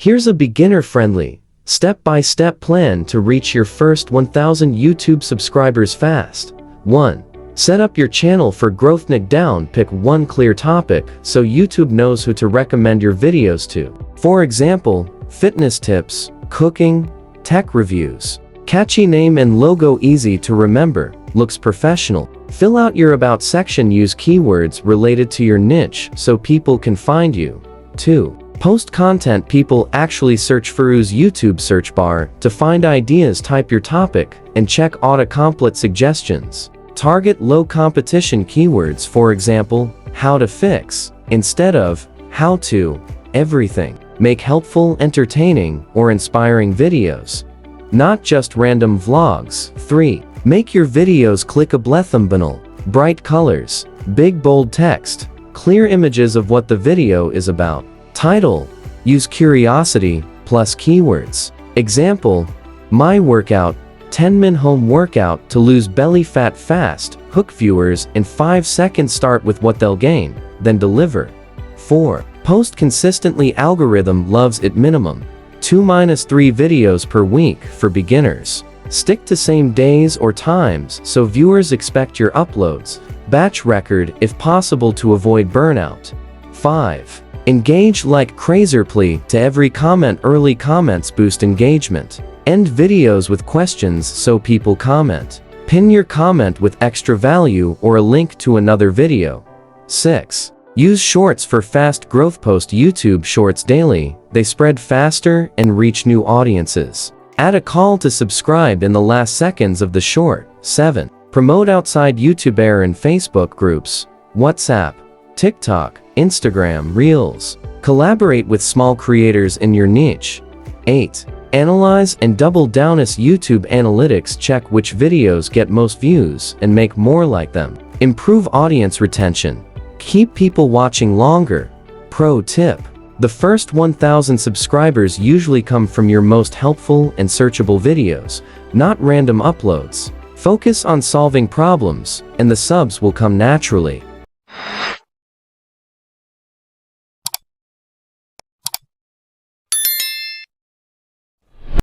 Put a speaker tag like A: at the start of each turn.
A: Here's a beginner-friendly, step-by-step plan to reach your first 1,000 YouTube subscribers fast. 1. Set up your channel for growth. Nick down, pick one clear topic so YouTube knows who to recommend your videos to. For example, fitness tips, cooking, tech reviews. Catchy name and logo, easy to remember, looks professional. Fill out your about section, use keywords related to your niche so people can find you. 2. Post content people actually search for. Use YouTube search bar to find ideas, type your topic, and check autocomplete suggestions. Target low competition keywords, for example, how to fix, instead of how to everything. Make helpful, entertaining, or inspiring videos, not just random vlogs. 3. Make your videos clickable, thumbnail, bright colors, big bold text, clear images of what the video is about. Title. Use curiosity plus keywords. Example, my workout, 10-minute home workout to lose belly fat fast. Hook viewers in 5 seconds. Start with what they'll gain, then deliver. 4. Post consistently. Algorithm loves it. Minimum 2-3 videos per week for beginners. Stick to same days or times so viewers expect your uploads. Batch record if possible to avoid burnout. 5. Engage like crazy. Reply to every comment. Early comments boost engagement. End videos with questions so people comment. Pin your comment with extra value or a link to another video. 6. Use shorts for fast growth. Post YouTube shorts daily. They spread faster and reach new audiences. Add a call to subscribe in the last seconds of the short. 7. Promote outside YouTube and Facebook groups, WhatsApp, TikTok, Instagram Reels. Collaborate with small creators in your niche. 8. Analyze and double down as YouTube analytics. Check which videos get most views and make more like them. Improve audience retention. Keep people watching longer. Pro tip. The first 1,000 subscribers usually come from your most helpful and searchable videos, not random uploads. Focus on solving problems, and the subs will come naturally.